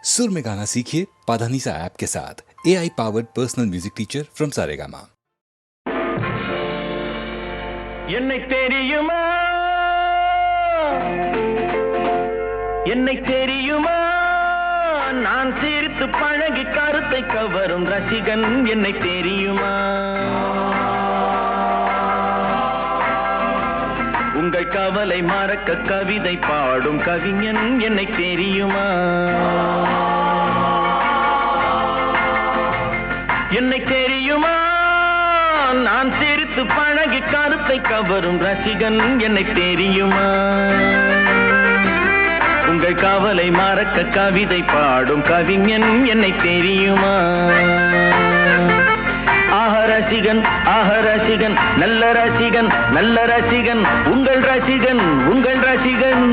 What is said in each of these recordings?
सुर में गाना सीखिए पाधानीसा ऐप के साथ AI powered personal music teacher from Saregama. என்னை தெரியுமா என்னை தெரியுமா நான் சிரித்து பழகி கருத்தை கவரும் ரசிகன் என்னை தெரியுமா உங்கள் கவலை மறக்க கவிதை பாடும் கவிஞன் என்னை தெரியுமா என்னை தெரியுமா நான் சிரித்து பழகி கருத்தை கவரும் ரசிகன் என்னை தெரியுமா உங்கள் கவலை மறக்க கவிதை பாடும் கவிஞன் என்னை தெரியுமா ஆஹ ரசிகன் நல்ல ரசிகன் நல்ல ரசிகன் உங்கள் ரசிகன் உங்கள் ரசிகன்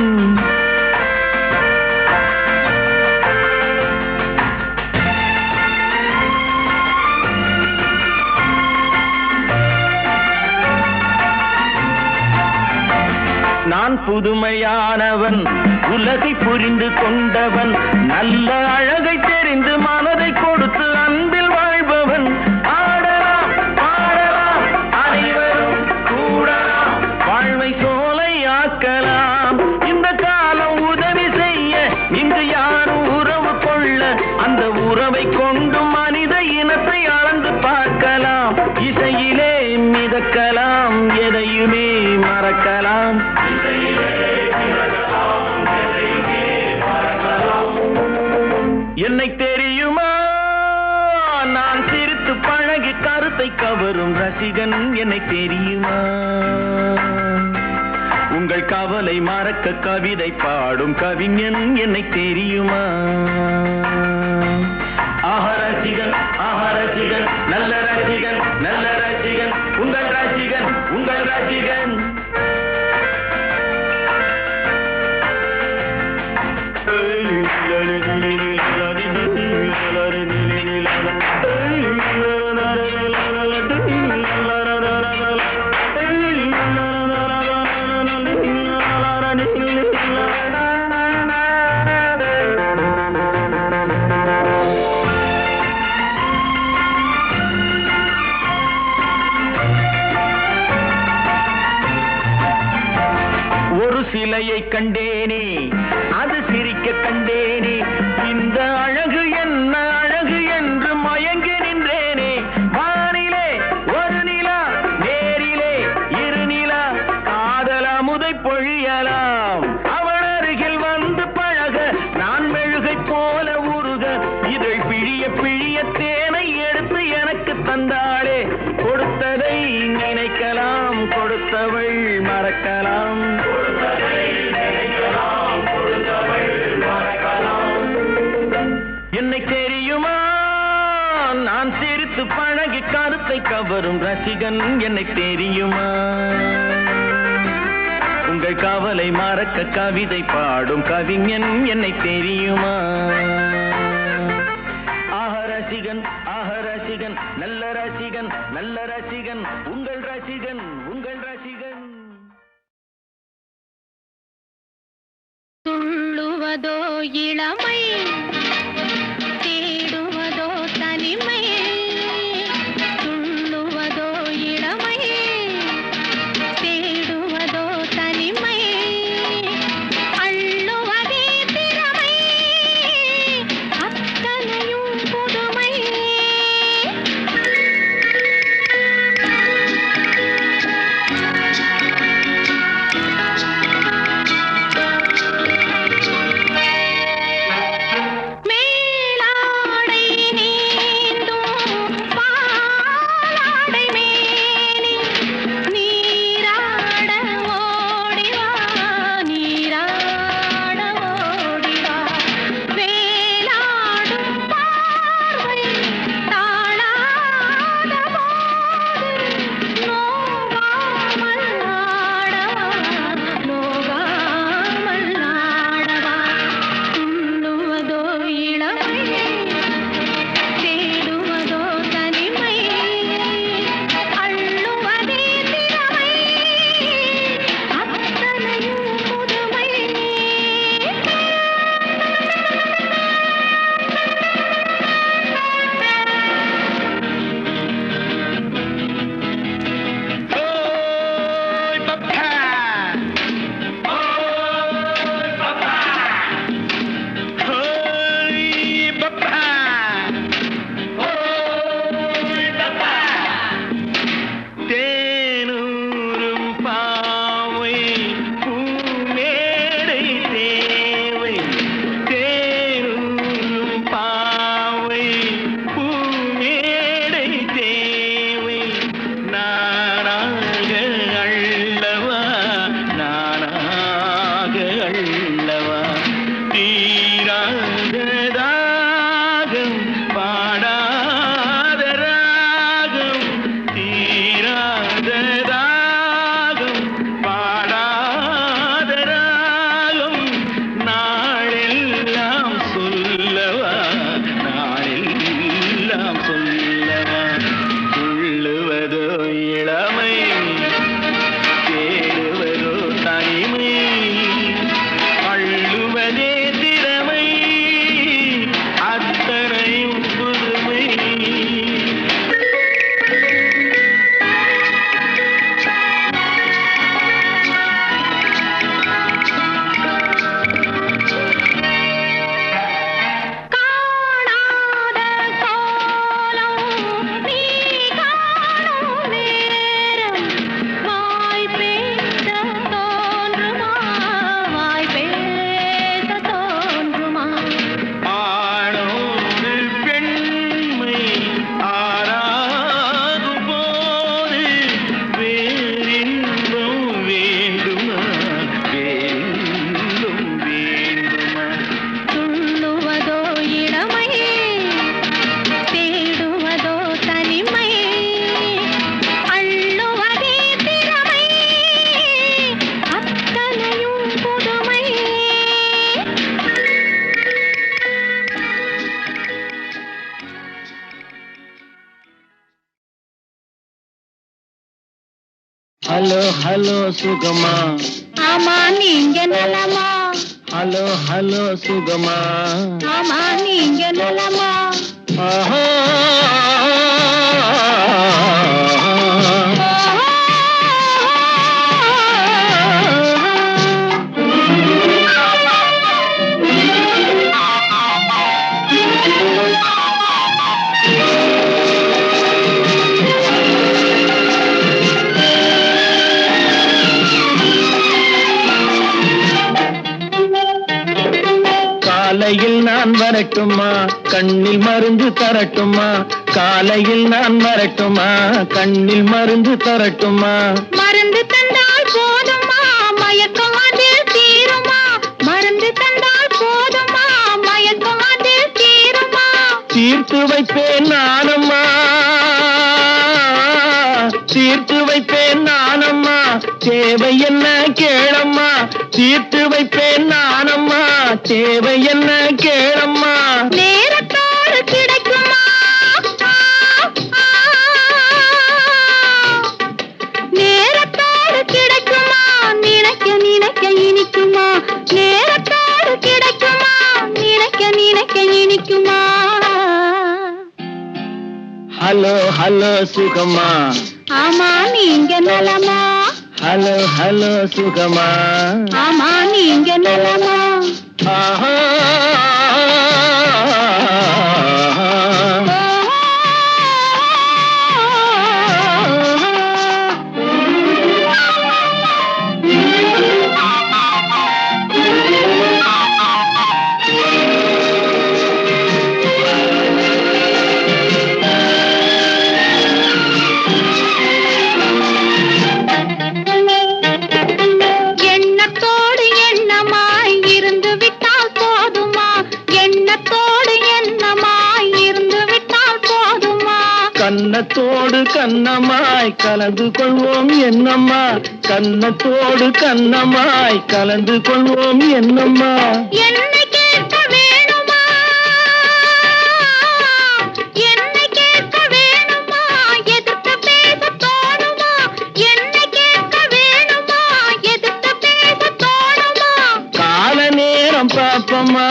நான் புதுமையானவன் உலகை புரிந்து கொண்டவன் நல்ல அழகை தெரிந்து மனதை கொடுத்து அன்பில் வாழ்பவன் ஆடலாம் பாடலாம் அனைவரும் கூடலாம் வாழ்வை சோலை ஆக்கலாம் இந்த காலம் உதவி செய்ய இங்கு யாரும் உறவு கொள்ள அந்த உறவை கொண்டு மனித இனத்தை அளந்து பார்க்கலாம் இசையிலே மிதக்கலாம் எதையுமே மறக்கலாம் என்னை தெரியுமா நான் சிரித்து பழகி கருத்தை கவரும் ரசிகன் என்னை தெரியுமா உங்கள் கவலை மறக்க கவிதை பாடும் கவிஞன் என்னை தெரியுமா ஆஹ ரசிகன் நல்ல ரசிகன் நல்ல ரசிகன் உங்கள் ரசிகன் உங்கள் ரசிகன் ஒரு சிலையை கண்டேனே அது சிரிக்க கண்டேனே இந்த அழகு என்ன அழகு என்று மயங்கி நின்றேனே வானிலே ஒரு நிலா நேரிலே இரு நிலா காதல் அமுதை பொழியலாம் அவள் அருகில் வந்து பழக நான் மெழுகை போல உருக இதழ் பிழிய பிழிய தேனை எடுத்து எனக்கு தந்தாளே கொடுத்ததை நினைக்கலாம் கொடுத்தவள் மறக்கலாம் என்னை தெரியுமா நான் சிரித்து பழகி கருத்தை கவரும் ரசிகன் என்னை தெரியுமா உங்கள் கவலை மறக்க கவிதை பாடும் கவிஞன் என்னை தெரியுமா ஆஹ ரசிகன் நல்ல ரசிகன் நல்ல ரசிகன் உங்கள் ரசிகன் உங்கள் ரசிகன் துள்ளுவதோ இளமை தேடுவதோ தனிமை துள்ளுவதோ இளமை தேடுவதோ தனிமை அள்ளுவதே திறமை அத்தனையும் புதுமை தேனூரும் பாவை பூமேடை தேவை தேனூரும் பாவை பூமேடை தேவை நானாக அள்ளவா நானாக அள்ளவா தீராத தாகம் பாடாத ராகம் தீராத தாகம் பாடாத ராகம் நாளெல்லாம் சொல்லவா நாளெல்லாம் சொல்லவா துள்ளுவதோ இளமை தேடுவதோ தனிமை அள்ளுவதே திறமை அத்தனையும் புதுமை காணாத கோலம் நீ காணும் நேரம் வாய் பேச தோன்றுமா வாய் பேச தோன்றுமா ஆணோடு பெண்மை ஆராகும் போது வேறின்பம் வேண்டுமா வேறின்பம் வேண்டுமா துள்ளுவதோ இளமை தேடுவதோ தனிமை அள்ளுவதே திறமை அத்தனையும் புதுமை ஹலோ ஹலோ சுகமா ஆமா நீங்க நலமா ஹலோ ஹலோ சுகமா ஆமா நீங்க நலமா ஆஹா காலையில் நான் வரட்டுமா கண்ணில் மருந்து தரட்டுமா காலையில் நான் வரட்டுமா கண்ணில் மருந்து தரட்டுமா மருந்து தந்தால் போதுமா மயக்கம் அதில் தீருமா மருந்து தந்தால் போதுமா மயக்கம் அதில் தீருமா தீர்த்து வைப்பேன் நானம்மா தீர்த்து வைப்பேன் நானம்மா தேவை என்ன கேளம்மா தீர்த்து வைப்பேன் நானம்மா தேவை என்ன கேளம்மா நேரத்தோடு கிடைக்குமா நேரத்தோடு கிடைக்குமா நினைக்க நினைக்க இனிக்குமா நேரத்தோடு கிடைக்குமா நினைக்க நினைக்க இனிக்குமா ஹலோ ஹலோ சுகமா ஆமா நீங்க நலமா ஹலோ ஹலோ சுகமா ஆமா நீங்க நலமா ஆஹா எண்ணத்தோடு எண்ணமாய் இருந்து விட்டால் போதுமா எண்ணத்தோடு எண்ணமாய் இருந்து விட்டால் போதுமா கன்னத்தோடு கன்னமாய் கலந்து கொள்வோம் என்னம்மா கன்னத்தோடு கன்னமாய் கலந்து கொள்வோம் என்னம்மா என்னை கேட்க வேணுமா என்னை கேட்க வேணுமா எதிர்த்து பேச தோணுமா என்னை கேட்க வேணுமா எதிர்த்து பேச தோணுமா கால நேரம் பாப்பம்மா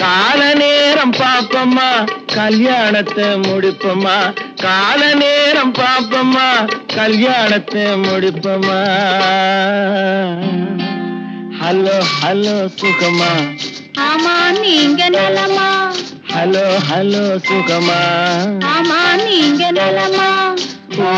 கால நேரம் பாப்பம்மா கல்யாணத்தை முடிப்போமா கால நேரம் பாப்பம்மா கல்யாணத்தை முடிப்போமா ஹலோ ஹலோ சுகமா, ஆமா நீங்க நலமா? ஹலோ ஹலோ சுகமா, ஆமா நீங்க நலமா? ஓ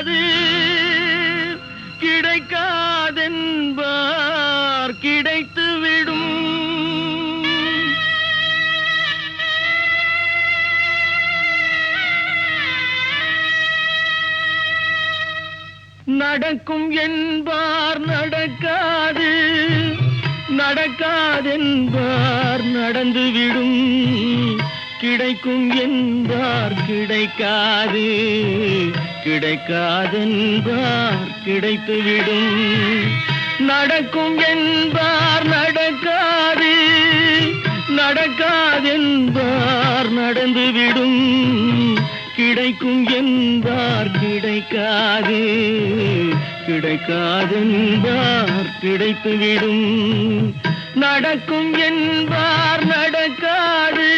கிடைக்காது கிடைக்காதென்பார் கிடைத்துவிடும். நடக்கும் என்பார் நடக்காது நடக்காதென்பார் நடந்துவிடும். கிடைக்கும் என்பார் கிடைக்காது கிடைக்காதென்பார் கிடைத்துவிடும். நடக்கும் என்பார் நடக்காது நடக்காதென்பார் நடந்துவிடும். கிடைக்கும் என்பார் கிடைக்காது கிடைக்காதென்பார் கிடைத்துவிடும். நடக்கும் என்பார் நடக்காது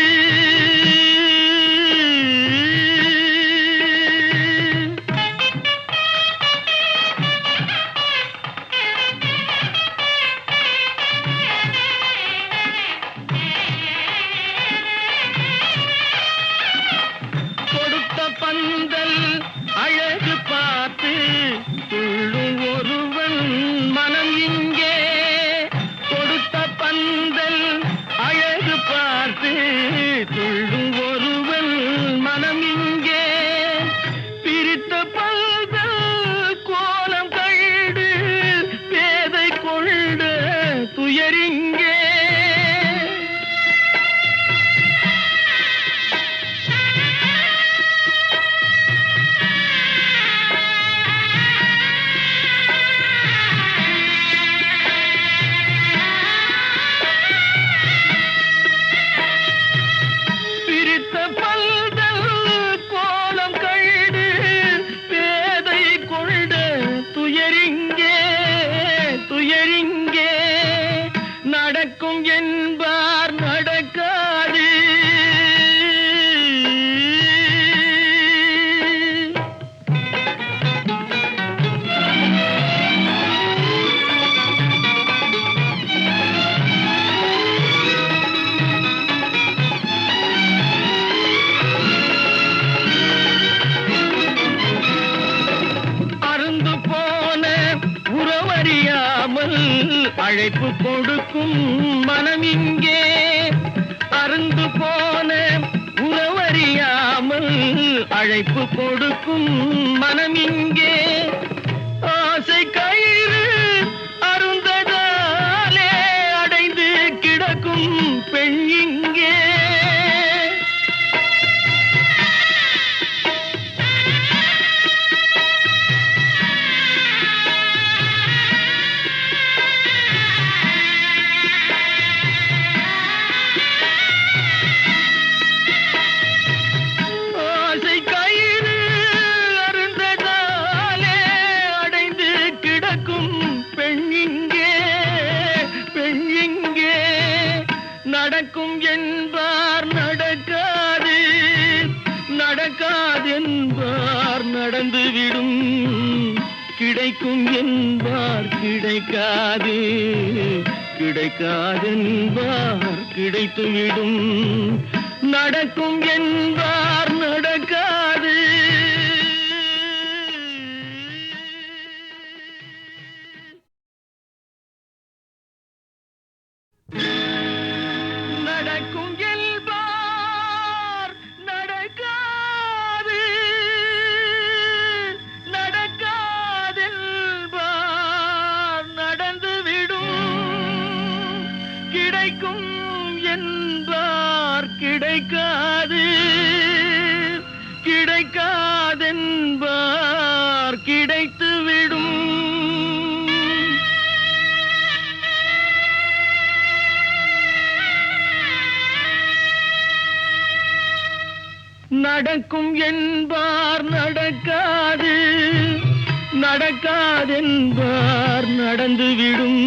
பந்தல் அழகு பார்த்து துள்ளும் ஒருவன் மனம் இங்கே. கொடுத்த பந்தல் அழகு பார்த்து துள்ளும் ஒருவன் மனம் இங்கே. பிரித்த பந்தல் கோலம் கண்டு பேதை கொண்ட துயரிங்கே. நடக்கும் என்பார் நடக்காது அருந்து போன உறவறியாமல் அழைப்பு கொடுக்கும் மனம் இங்கே. அருந்து போன உறவறியாமல் அழைப்பு கொடுக்கும் மனம் இங்கே. ஆசை கயிறு அருந்ததாலே அடைந்து கிடக்கும் பெண் இங்கே. நடக்கும் என்பார் நடக்காது நடக்காதென்பார் நடந்துவிடும். கிடைக்கும் என்பார் கிடைக்காது கிடைக்காதென்பார் கிடைத்துவிடும். நடக்கும் என்பார் நடக்காது நடக்கும் என்பார் நடக்காது நடக்காதென்பார் நடந்துவிடும். கிடைக்கும் என்பார் கிடைக்காது கிடைக்காதென்பார் கிடைத்துவிடும். நடக்கும் என்பார் நடக்காது நடக்காதென்பார் நடந்துவிடும்.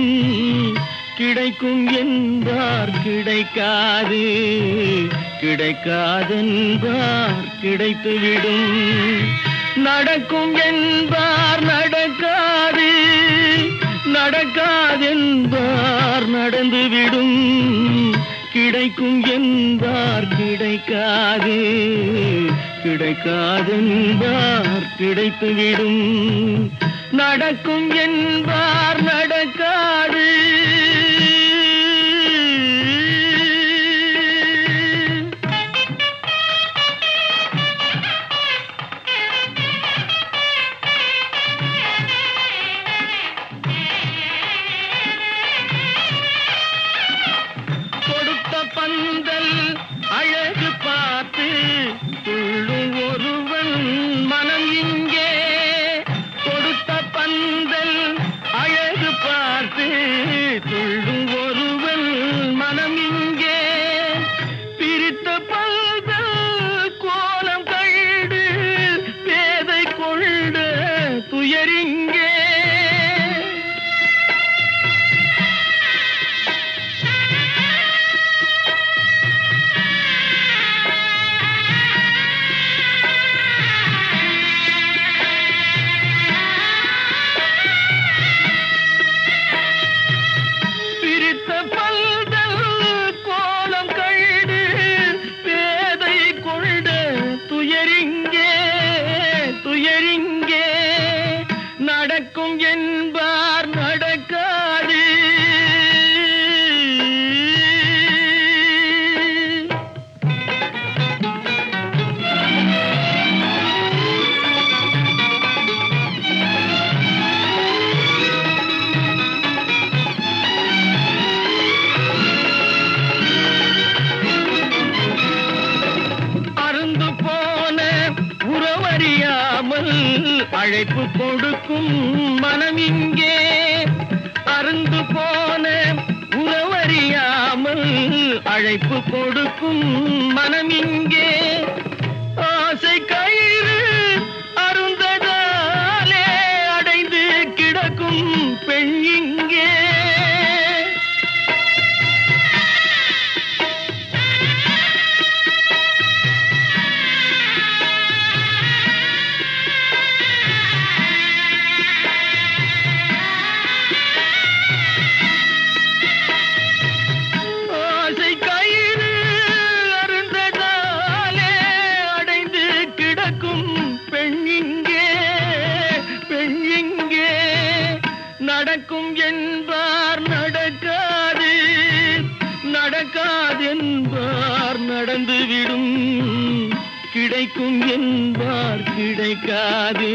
கிடைக்கும் என்பார் கிடைக்காது கிடைக்காதென்பார் கிடைத்துவிடும். நடக்கும் என்பார் நடக்காது நடக்காதென்பார் நடந்துவிடும். கிடைக்கும் என்பார் கிடைக்காது கிடைக்காதென்பார் கிடைத்துவிடும், நடக்கும் என்பார் நடக்காது. கொடுத்த பந்தல் அழகு பார்த்து துள்ளும் ஒருவன் மனம் இங்கே, கொடுத்த பந்தல் அழகு பார்த்து துள்ளும் ஒருவன் மனம் இங்கே, பிரித்த பந்தல் கோலம் கண்டு பேதை கொண்ட துயரிங்கே. நடக்கும் என்பார் நடக்காது. அருந்து போன உறவறியாமல் அழைப்பு கொடுக்கும் மனம் இங்கே, அருந்து போன உறவறியாமல் அழைப்பு கொடுக்கும் மனம் இங்கே, ஆசை கயிறு அருந்ததாலே அடைந்து கிடக்கும் பெண் இங்கே. நடக்கும் என்பார் நடக்காது, நடக்காதென்பார் நடந்துவிடும், கிடைக்கும் என்பார் கிடைக்காது,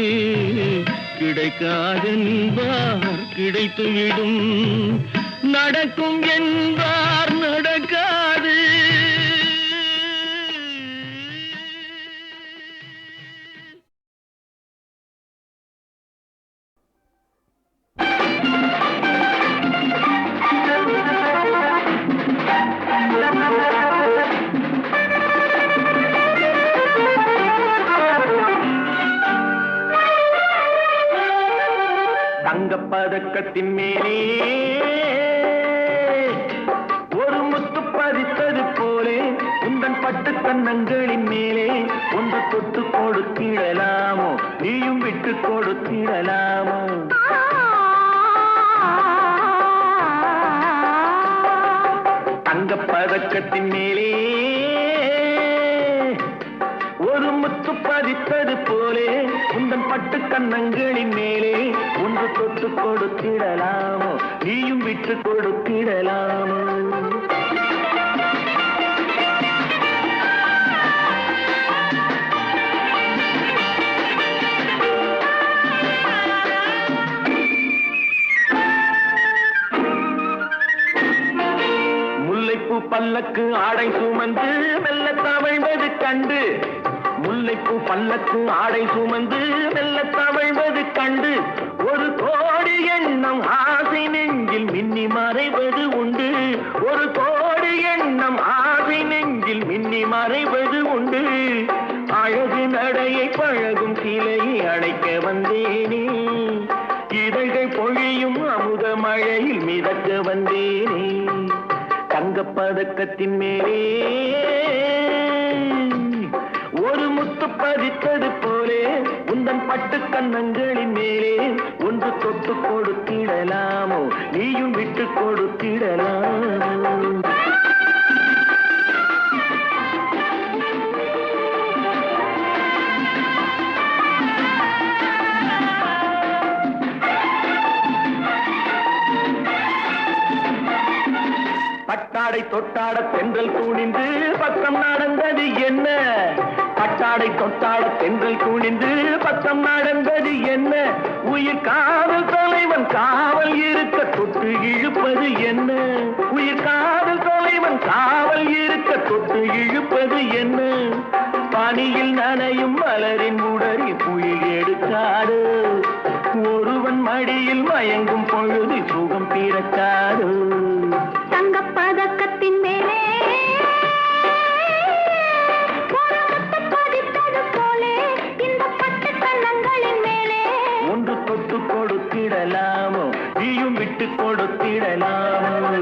கிடைக்காதென்பார் கிடைத்துவிடும், நடக்கும் என்பார் நடக்காது. தங்கப்பதக்கத்தின் மேலே ஒரு முத்து பதித்தது போலே உந்தன் பட்டு கன்னங்களின் மேலே ஒன்று தொட்டு கொடுத்திடலாமோ, நீயும் விட்டு கொடுத்திடலாமோ. தங்கப்பதக்கத்தின் மேலே ஒரு முத்து பதித்தது போலே உந்தன் பட்டு கன்னங்களின் மேலே ஒன்று தொட்டு கொடுத்திடலாமோ, நீயும் விட்டு கொடுத்திடலாமோ. முல்லைப்பூ பல்லக்கு ஆடை சுமந்து மெல்ல தவழ்வது கண்டு, முல்லைப்பூ பல்லக்கு ஆடை சுமந்து மெல்ல தவழ்வது கண்டு, ஒரு கோடி எண்ணம் ஆசை நெஞ்சில் மின்னி மறைவது உண்டு, ஒரு கோடி எண்ணம் ஆசை நெஞ்சில் மின்னி மறைவது உண்டு. அழகு நடையை பழகும் சிலையை அடைக்க வந்தேனே, இதழ்கள் பொழியும் அமுத மழையில் மிதக்க வந்தேனே. தங்கப்பதக்கத்தின் மேலே ஒரு முத்து பதித்தது போலே உந்தன் பட்டு கன்னங்களின் மேலே ஒன்று தொட்டு கொடுத்திடலாமோ, நீயும் விட்டு கொடுத்திடலாமோ. பட்டாடை தொட்டாட தென்றல் துணிந்து பக்கம் நடந்தது என்ன? பட்டாடை தொட்டாட தென்றல் துணிந்து பக்கம் நடந்தது என்ன? உயிர் காதல் தலைவன் காவல் இருக்க தொட்டு இழுப்பது என்ன? உயிர் காதல் தலைவன் காவல் இருக்க தொட்டு இழுப்பது என்ன? பனியில் நனையும் மலரின் உடறி புயல் எடுக்காது. ஒருவன் மடியில் மயங்கும் பொழுது சுகம் பிறக்காது. தங்கப் பதக்கத்தின் மேலே பதித்தது போலே இந்த பட்டு கண்ணங்களின் மேலே ஒன்று தொட்டு கொடுத்திடலாமோ, நீயும் விட்டு கொடுத்திடலாமோ?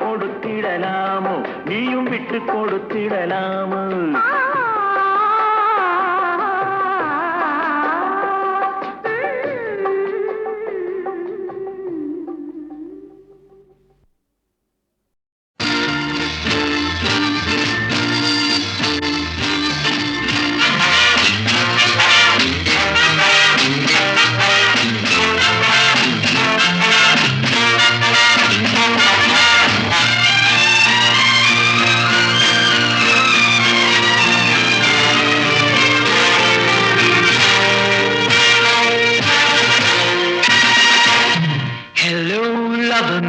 கொடுத்திடலாமோ, நீயும் விட்டு கொடுத்திடலாமோ?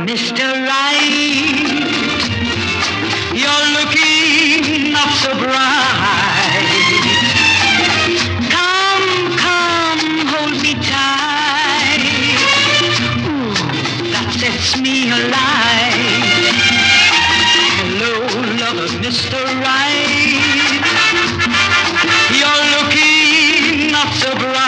Mr. Right, you're looking not so bright. Come, come, hold me tight. Ooh, that sets me alight. Hello, lover, Mr. Right, you're looking not so bright.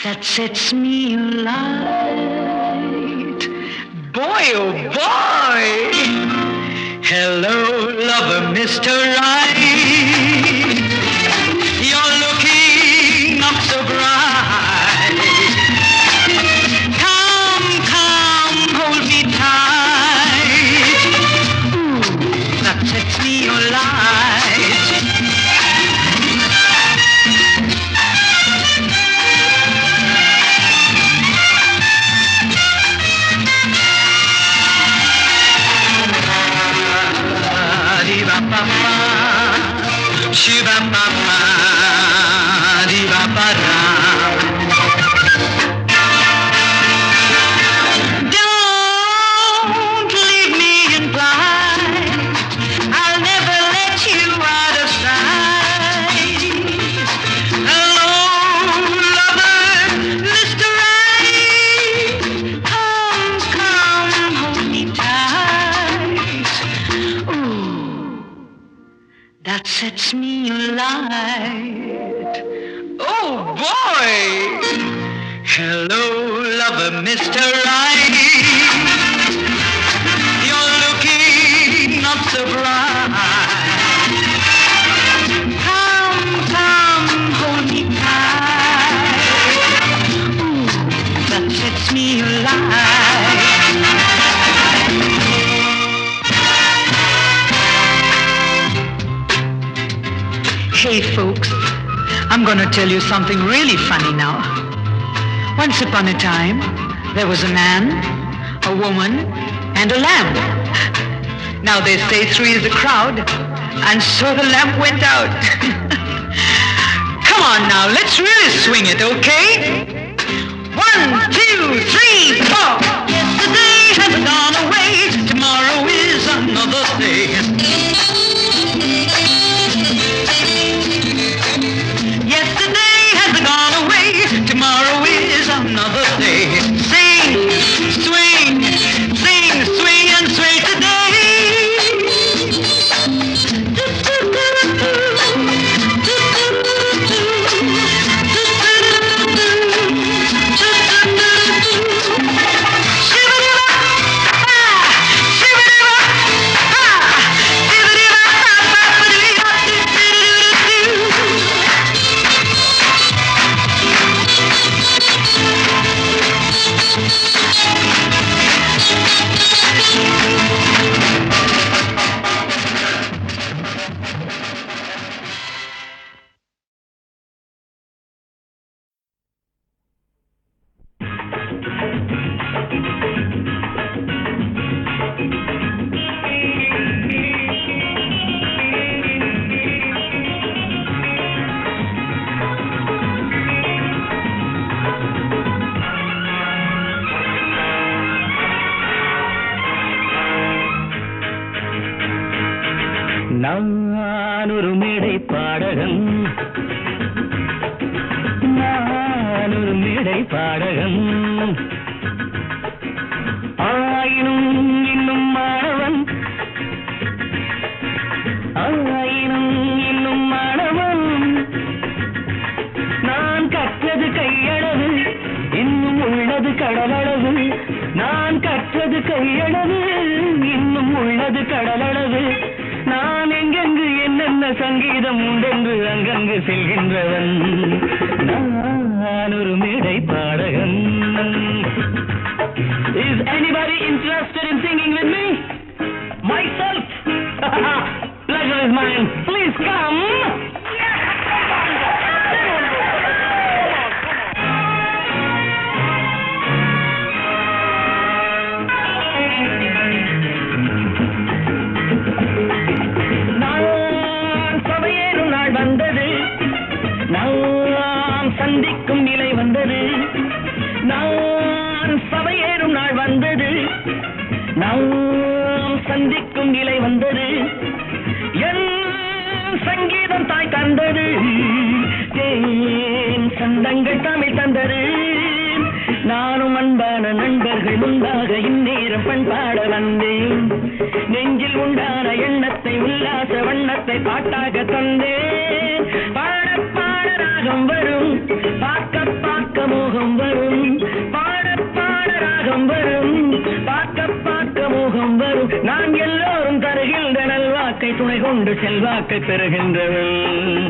That sets me alight. Boy, oh boy. Hello, lover, Mr. Right. You're looking not so bright. Come, come, hold me tight. Ooh, that sets me alight. Shiva-pa-pa, diva-pa-da. Don't leave me in blind. I'll never let you out of sight. Hello, lover, Mr. Right. moonlight. Oh boy! Hello, lover, Mr. Right. You're looking not so bright. Come, come, hold me tight. Ooh, that sets me alight. Hey folks, I'm gonna tell you something really funny now. Once upon a time, there was a man, a woman, and a lamb. Now they say three is a crowd, and so the lamp went out. Come on now, let's really swing it, okay? 1, 2, 3, 4. Yesterday has gone away, tomorrow is another day. Tomorrow is another day. Sing, swing, sing, swing and sway today. நானொரு மேடை பாடகன், நானொரு மேடை பாடகன், ஆயினும் இன்னும் மாணவன், ஆயினும் இன்னும் மாணவன், நான் கற்றது கையளவு, இன்னும் உள்ளது கடலளவு, நான் கற்றது கையளவு, இன்னும் உள்ளது கடலளவு, நான் எங்கெங்கு என்னென்ன சங்கீதம் உண்டென்று அங்கங்கு செல்கின்றவன், நான் ஒரு மேடை பாடகன். Is anybody interested in singing with me? Myself? Pleasure is mine. Please come. நான் சந்திக்கும் நிலை வந்தது, நான் சபையேறும் நாள் வந்தது, நாம் சந்திக்கும் நிலை வந்தது, என் சங்கீதம் தாய் தந்தது, என் சந்தங்கள் தமிழ் தந்தது, நானும் அன்பான நண்பர்கள் முன்பாக இந்நேரம் பண்பாட வந்தேன், நெஞ்சில் உண்டான எண்ணத்தை உல்லாச வண்ணத்தை பாட்டாக தந்தேன், பாட பாட ராகம் வரும், பார்க்க பார்க்க மோகம் வரும், பாட பாட ராகம் வரும், பார்க்க பார்க்க மோகம் வரும், நான் எல்லோரும் தருகின்ற நல்வாக்கை துணை கொண்டு செல்வாக்கை பெறுகின்றவன்,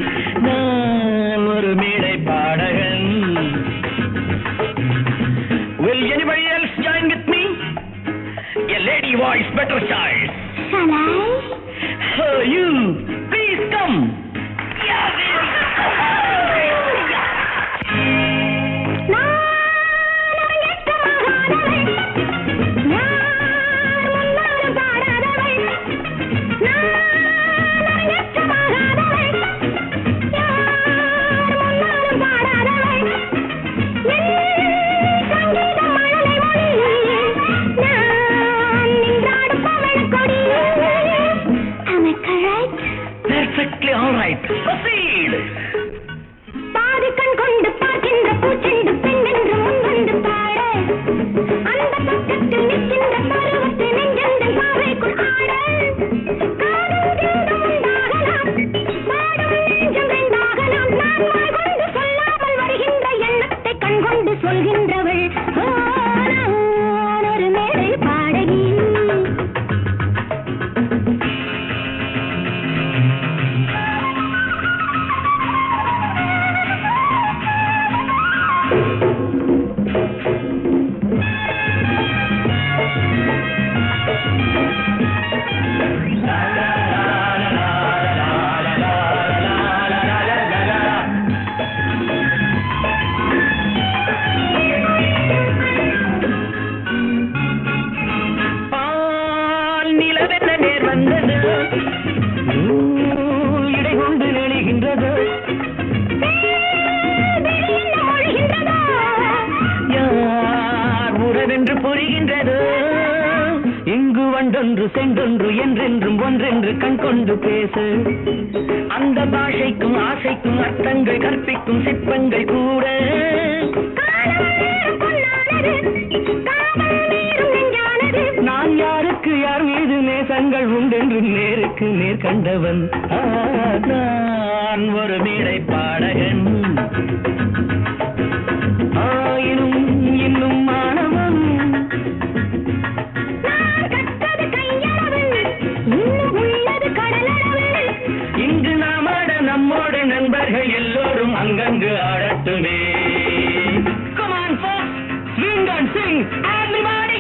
நான் ஒரு மேடை பாடகன். Will anybody else join with me? A lady voice, better choice. Shall I? Oh, you, please come. Perfectly all right. Proceed. பாதிக்கண் கொண்டு பார்க்கின்ற பூச்செண்டு பெண் என்று முன் வந்து பாட, அந்த பக்கத்தில் நிற்கின்ற பருவத்தை நெஞ்செந்தன் பாவைக்குள் ஆட, காதல் திண்டும் உண்டாகலாம், பாடும் மொழிகின்றதோ யார் உறவென்று புரிகின்றதோ இங்கு வண்டொன்று சென்றொன்று என்றென்றும் ஒன்றென்று கண் கொண்டு பேசு அந்த பாஷைக்கும் ஆசைக்கும் அர்த்தங்கள் கற்பிக்கும் சிற்பங்கள் கூட நான் யாருக்கு யார் மீது நேசங்கள் உண்டென்று நேருக்கு நேர் கண்டவன் நான் ஒரு மேடை பாடகன் ஆயினும் இன்னும் மாணவன் இங்கு நாம் ஆட நம்மோட நண்பர்கள் எல்லோரும் அங்கங்கு ஆடட்டுமே. Come on folks, swing and sing everybody.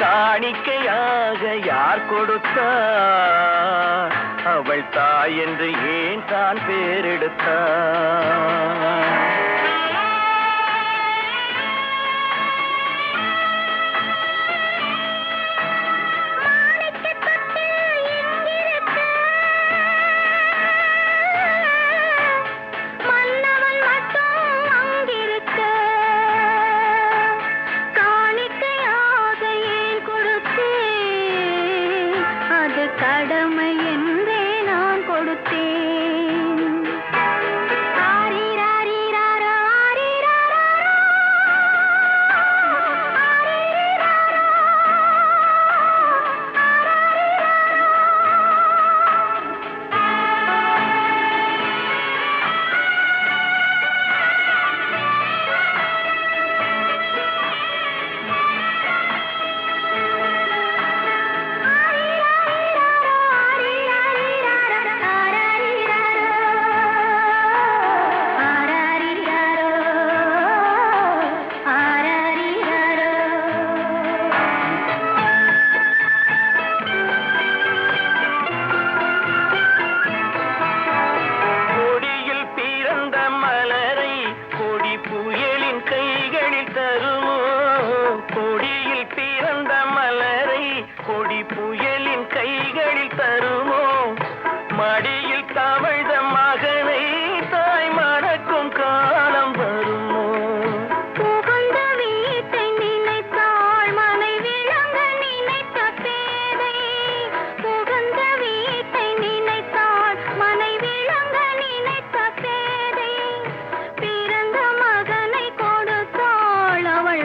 காணிக்கையாக யார் கொடுத்தார் அவள் தாய் என்று ஏன் தான் பேரெடுத்தார் கடமை என்றே நான் கொடுத்தேன்.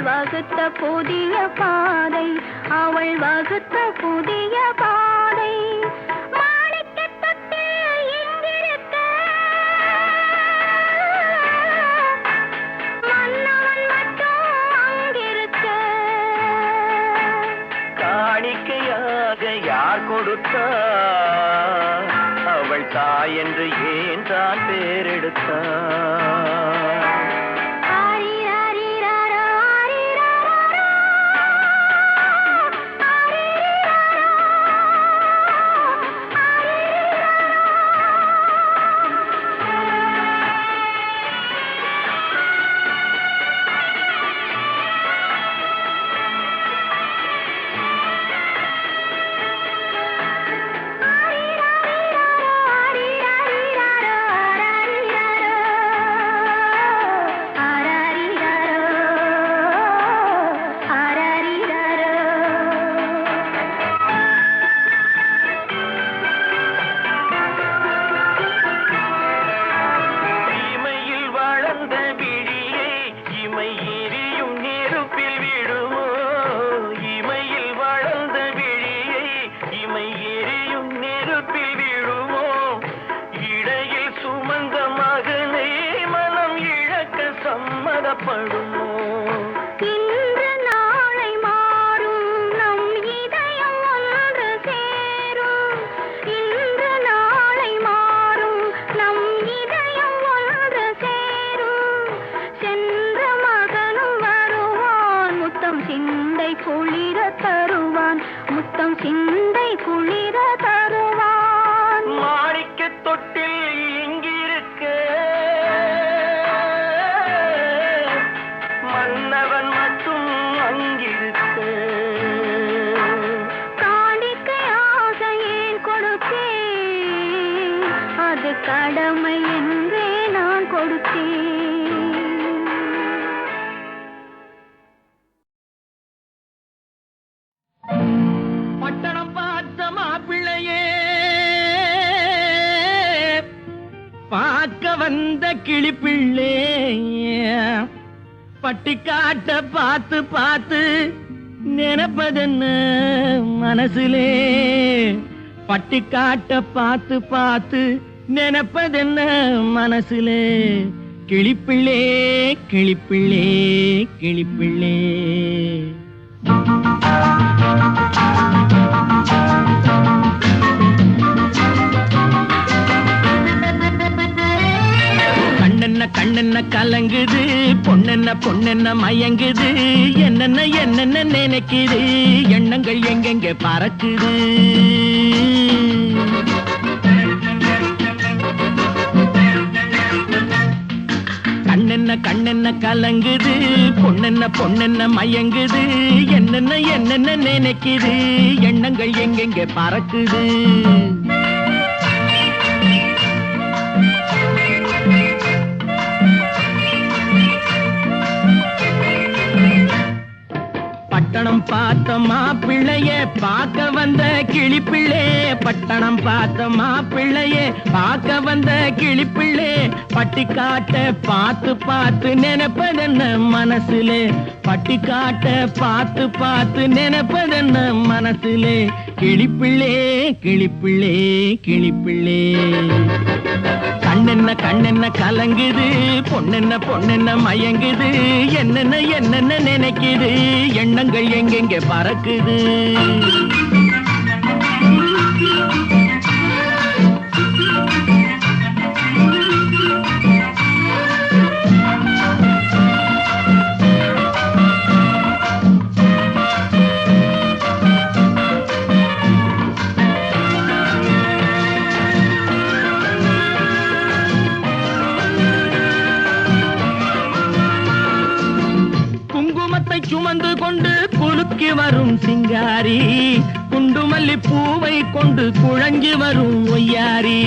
வகுத்த புதிய பாதை, அவள் வகுத்த புதிய பாதை. மாணிக்கத் தொட்டில் இங்கிருக்க, மன்னவன் மட்டும் அங்கிருக்க. காணிக்கையாக யார் கொடுத்தார்? அவள் தாய் என்று ஏன் தான் பேரெடுத்தார்? ஆரி இமை எரியும் நெருப்பில் விடுமோ இமையில் வளர்ந்த விழியை இமை எரியும் நெருப்பில் விடுமோ இடையில் சுமந்த மகனை மனம் இழக்க சம்மதப்படுமோ இன்று நாளை மாறும் நம் இதயம் ஒன்று சேரும் இன்று நாளை மாறும் நம் இதயம் ஒன்று சேரும் சென்ற மகனும் வருவான் முத்தம் சிந்தை குளிர தருவான் முத்தம் சிந்தை குளிர தருவான் மாணிக்க தொட்டில் இங்கிருக்க மன்னவன் மட்டும் அங்கிருக்க காணிக்கை ஆசையே கொடுத்தேன் அது கடமை என்றே நான் கொடுத்தேன் பட்டணம் பார்த்த மாப்பிள்ளையே பார்க்க வந்த கிளிப்பிள்ளே பட்டிக்காட்ட பார்த்து பார்த்து நினைப்பதென்ன மனசுலே பட்டிக்காட்ட பார்த்து பார்த்து நினைப்பதென்ன மனசுலே கிளிப்பிள்ளே கிளிப்பிள்ளே கிளிப்பிள்ளே கண்ணென்ன கலங்குது பொண்ணென்ன பொண்ணென்ன மயங்குது என்னென்ன என்னென்ன நினைக்குது எண்ணங்கள் எங்கெங்க பறக்குது கண்ணென்ன கலங்குது பொண்ணென்ன பொண்ணென்ன மயங்குது என்னென்ன என்னென்ன நினைக்குது எண்ணங்கள் எங்கெங்க பறக்குது பட்டணம் பார்த்த மாப்பிள்ளைய பார்க்க வந்த கிளிப்பிள்ளே பட்டணம் பார்த்த மாப்பிள்ளைய பார்க்க வந்த கிளிப்பிள்ளே பட்டிக்காட்ட பார்த்து பார்த்து நினைப்பதென்ன மனசுலே பட்டிக்காட்ட பார்த்து பார்த்து நினைப்பதென்ன மனசுலே கிளிப்பிள்ளே கிளிப்பிள்ளே கிளிப்பிள்ளே கண்ணென்ன கலங்குது பொண்ணென்ன பொண்ணென்ன மயங்குது என்னென்ன என்னென்ன நினைக்குது எண்ணங்கள் எங்கெங்க பறக்குது சுமந்து கொண்டு குலுக்கி வரும் சிங்காரி குண்டுமல்லி பூவை கொண்டு குழஞ்சி வரும் ஒய்யாரி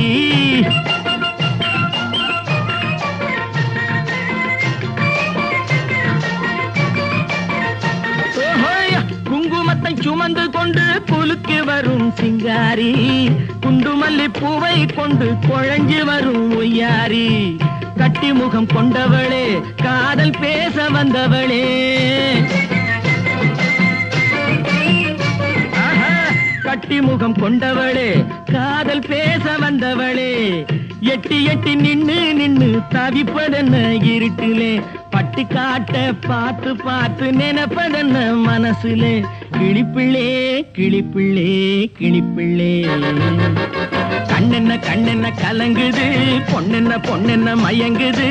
குங்குமத்தை சுமந்து கொண்டு குலுக்கி வரும் சிங்காரி குண்டுமல்லி பூவை கொண்டு குழஞ்சி வரும் ஒய்யாரி கட்டி முகம் கொண்டவளே காதல் பேச வந்தவளே கட்டி முகம் கொண்டவளே காதல் பேச வந்தவளே எட்டி எட்டி நின்னு தவிப்பதென்ன இருட்டிலே பட்டிக்காட்ட பார்த்து பார்த்து நினைப்பதென்ன மனசுலே கிளிப்பிள்ளே கிளிப்பிள்ளே கிளிப்பிள்ளே கண்ணென்ன கலங்குது பொண்ணென்ன பொண்ணென்ன மயங்குது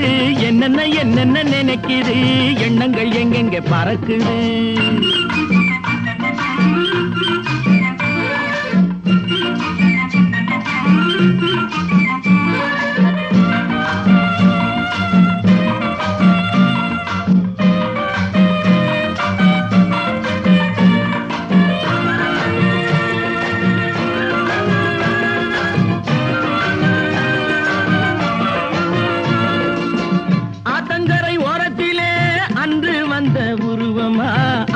என்னென்ன என்னென்ன நினைக்குது எண்ணங்கள் எங்கெங்க பறக்குது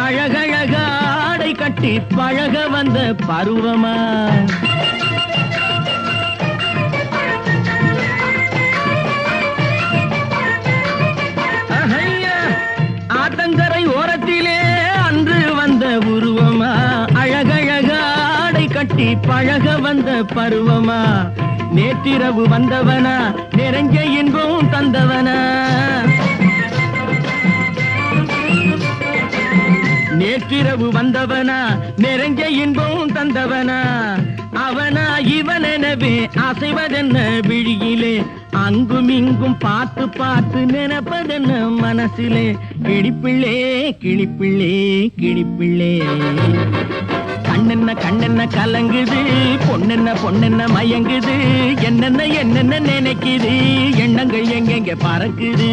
அழகழக ஆடை கட்டி பழக வந்த பருவமா கட்டி பழக வந்த பருவமா, நேற்றிரவு வந்தவனா, நிறைஞ்ச இன்பம் தந்தவனா, நேற்றிரவு வந்தவனா, நிறைஞ்ச இன்பம் தந்தவனா, அவனா இவனெனவே அசைவதென்ன விழியிலே, அங்கும் இங்கும் பார்த்து பார்த்து நினைப்பதென்ன மனசிலே, கிளிப்பிள்ளே கிளிப்பிள்ளே கிளிப்பிள்ளே. கண்ணென்ன கலங்குது, பொண்ணென்ன மயங்குது, என்னென்ன நினைக்குது, எண்ணங்கள் எங்கெங்க பறக்குது.